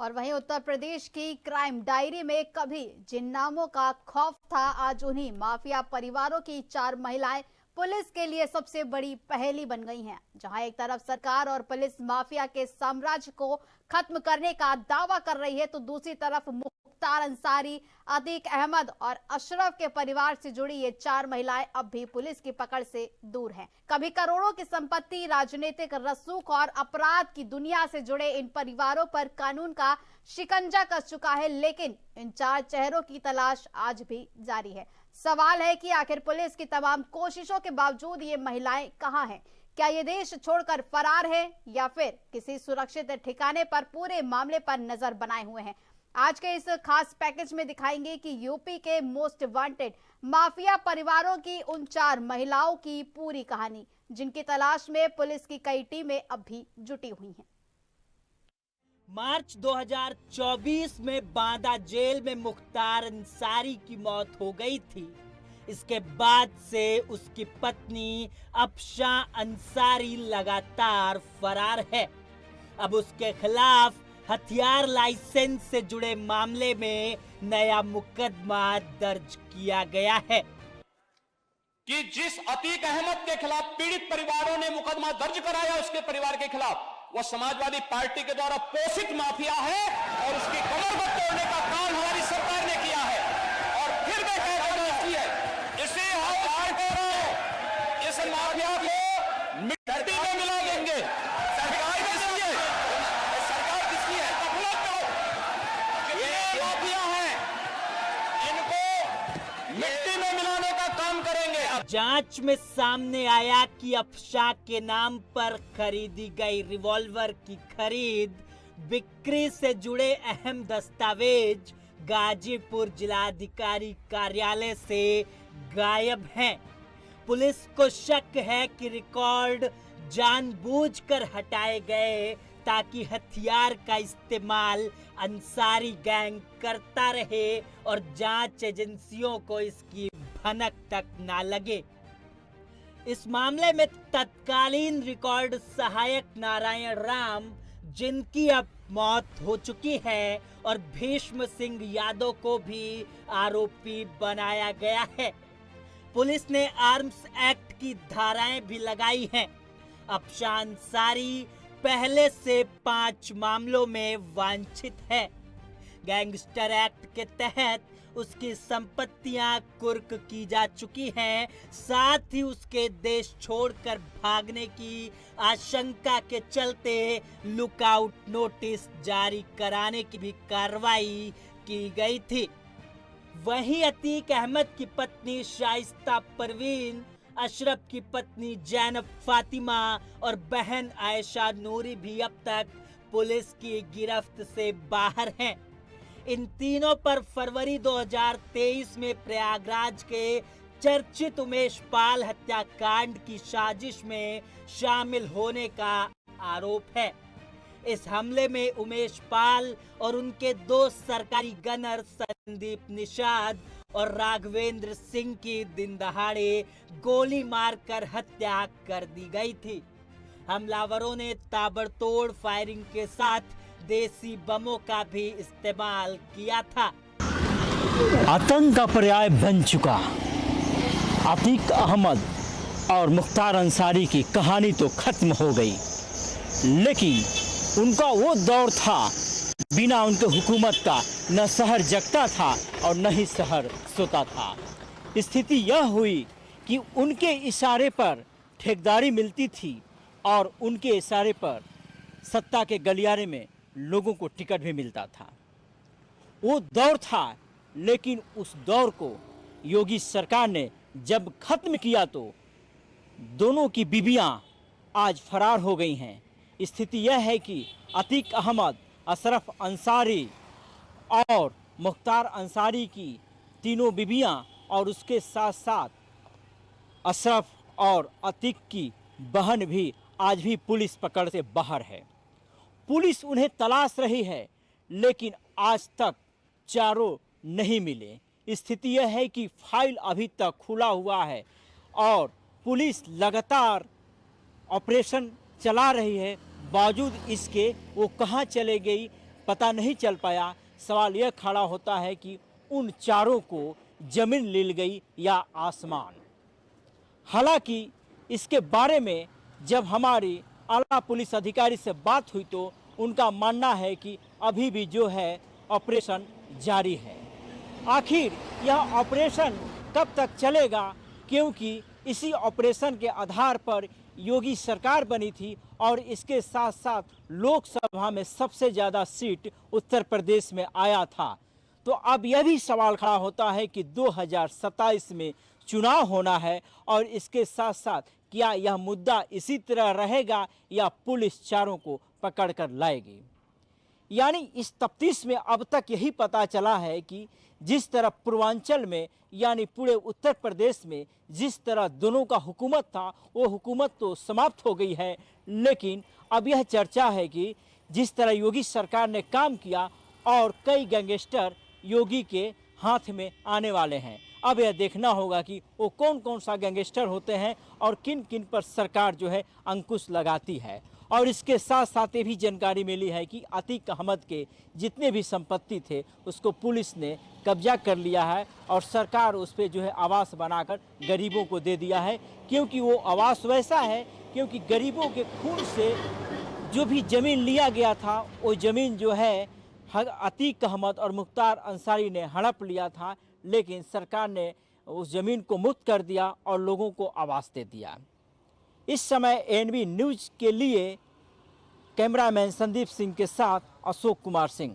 और वहीं उत्तर प्रदेश की क्राइम डायरी में कभी जिन नामों का खौफ था, आज उन्हीं माफिया परिवारों की 4 महिलाएं पुलिस के लिए सबसे बड़ी पहेली बन गई हैं। जहां एक तरफ सरकार और पुलिस माफिया के साम्राज्य को खत्म करने का दावा कर रही है, तो दूसरी तरफ मुख्तार अंसारी, अतीक अहमद और अशरफ के परिवार से जुड़ी ये 4 महिलाएं अब भी पुलिस की पकड़ से दूर हैं। कभी करोड़ों की संपत्ति, राजनीतिक रसूख और अपराध की दुनिया से जुड़े इन परिवारों पर कानून का शिकंजा कस चुका है, लेकिन इन 4 चेहरों की तलाश आज भी जारी है। सवाल है कि आखिर पुलिस की तमाम कोशिशों के बावजूद ये महिलाएं कहां हैं? क्या ये देश छोड़कर फरार है या फिर किसी सुरक्षित ठिकाने पर पूरे मामले पर नजर बनाए हुए हैं? आज के इस खास पैकेज में दिखाएंगे कि यूपी के मोस्ट वांटेड माफिया परिवारों की उन 4 महिलाओं की पूरी कहानी, जिनकी तलाश में पुलिस की कई टीमें अब भी जुटी हुई हैं। मार्च 2024 में बांदा जेल में मुख्तार अंसारी की मौत हो गई थी। इसके बाद से उसकी पत्नी अफशा अंसारी लगातार फरार है। अब उसके खिलाफ हथियार लाइसेंस से जुड़े मामले में नया मुकदमा दर्ज किया गया है कि जिस अतीक अहमद के खिलाफ पीड़ित परिवारों ने मुकदमा दर्ज कराया, उसके परिवार के खिलाफ, वह समाजवादी पार्टी के द्वारा पोषित माफिया है और उसकी कमर को तोड़ने का काम हमारी सरकार ने किया है। और फिर मैं कहता हूं इसे हम इस माफिया को मिट्टी में मिला देंगे। सरकार किसकी है? सरकार किसकी है? ये माफिया है, इनको मिट्टी में मिलाने का काम करेंगे। जांच में सामने आया कि अफशा के नाम पर खरीदी गई रिवॉल्वर की खरीद बिक्री से जुड़े अहम दस्तावेज गाजीपुर जिलाधिकारी कार्यालय से गायब हैं। पुलिस को शक है कि रिकॉर्ड जानबूझकर हटाए गए ताकि हथियार का इस्तेमाल अंसारी गैंग करता रहे और जांच एजेंसियों को इसकी भनक तक ना लगे। इस मामले में तत्कालीन रिकॉर्ड सहायक नारायण राम, जिनकी अब मौत हो चुकी है, और भीष्म सिंह यादव को भी आरोपी बनाया गया है। पुलिस ने आर्म्स एक्ट की धाराएं भी लगाई हैं। अफशा अंसारी पहले से 5 मामलों में वांछित है। गैंगस्टर एक्ट के तहत उसकी संपत्तियां कुर्क की जा चुकी हैं। साथ ही उसके देश छोड़कर भागने की आशंका के चलते लुकआउट नोटिस जारी कराने की भी कार्रवाई की गई थी। वहीं अतीक अहमद की पत्नी शाइस्ता परवीन, अशरफ की पत्नी जैनब फातिमा और बहन आयशा नूरी भी अब तक पुलिस की गिरफ्त से बाहर हैं। इन तीनों पर फरवरी 2023 में प्रयागराज के चर्चित उमेश पाल हत्याकांड की साजिश में शामिल होने का आरोप है। इस हमले में उमेश पाल और उनके 2 सरकारी गनर संदीप निषाद और राघवेंद्र सिंह की दिन दहाड़े गोली मारकर हत्या कर दी गई थी। हमलावरों ने ताबड़तोड़ फायरिंग के साथ देसी बमों का भी इस्तेमाल किया था। आतंक का पर्याय बन चुका अतीक अहमद और मुख्तार अंसारी की कहानी तो खत्म हो गई, लेकिन उनका वो दौर था बिना उनके हुकूमत का न शहर जगता था और न ही शहर सोता था। स्थिति यह हुई कि उनके इशारे पर ठेकेदारी मिलती थी और उनके इशारे पर सत्ता के गलियारे में लोगों को टिकट भी मिलता था। वो दौर था, लेकिन उस दौर को योगी सरकार ने जब खत्म किया तो दोनों की बीबियां आज फरार हो गई हैं। स्थिति यह है कि अतीक अहमद, अशरफ अंसारी और मुख्तार अंसारी की तीनों बीबियां और उसके साथ साथ अशरफ और अतीक की बहन भी आज भी पुलिस पकड़ से बाहर है। पुलिस उन्हें तलाश रही है, लेकिन आज तक चारों नहीं मिले। स्थिति यह है कि फाइल अभी तक खुला हुआ है और पुलिस लगातार ऑपरेशन चला रही है। बावजूद इसके वो कहां चले गई, पता नहीं चल पाया। सवाल यह खड़ा होता है कि उन चारों को जमीन मिल गई या आसमान। हालांकि इसके बारे में जब हमारी आला पुलिस अधिकारी से बात हुई तो उनका मानना है कि अभी भी जो है ऑपरेशन जारी है। आखिर यह ऑपरेशन कब तक चलेगा, क्योंकि इसी ऑपरेशन के आधार पर योगी सरकार बनी थी और इसके साथ साथ लोकसभा में सबसे ज़्यादा सीट उत्तर प्रदेश में आया था। तो अब यह भी सवाल खड़ा होता है कि 2027 में चुनाव होना है और इसके साथ साथ क्या यह मुद्दा इसी तरह रहेगा या पुलिस चारों को पकड़ कर लाएगी। यानी इस तफ्तीश में अब तक यही पता चला है कि जिस तरह पूर्वांचल में यानी पूरे उत्तर प्रदेश में जिस तरह दोनों का हुकूमत था वो हुकूमत तो समाप्त हो गई है, लेकिन अब यह चर्चा है कि जिस तरह योगी सरकार ने काम किया और कई गैंगस्टर योगी के हाथ में आने वाले हैं। अब यह देखना होगा कि वो कौन कौन सा गैंगस्टर होते हैं और किन किन पर सरकार जो है अंकुश लगाती है। और इसके साथ साथ ये भी जानकारी मिली है कि अतीक अहमद के जितने भी संपत्ति थे उसको पुलिस ने कब्जा कर लिया है और सरकार उस पर जो है आवास बनाकर गरीबों को दे दिया है, क्योंकि वो आवास वैसा है क्योंकि गरीबों के खून से जो भी ज़मीन लिया गया था वो ज़मीन जो है अतीक अहमद और मुख्तार अंसारी ने हड़प लिया था, लेकिन सरकार ने उस ज़मीन को मुक्त कर दिया और लोगों को आवास दे दिया। इस समय एनबी न्यूज़ के लिए कैमरामैन संदीप सिंह के साथ अशोक कुमार सिंह।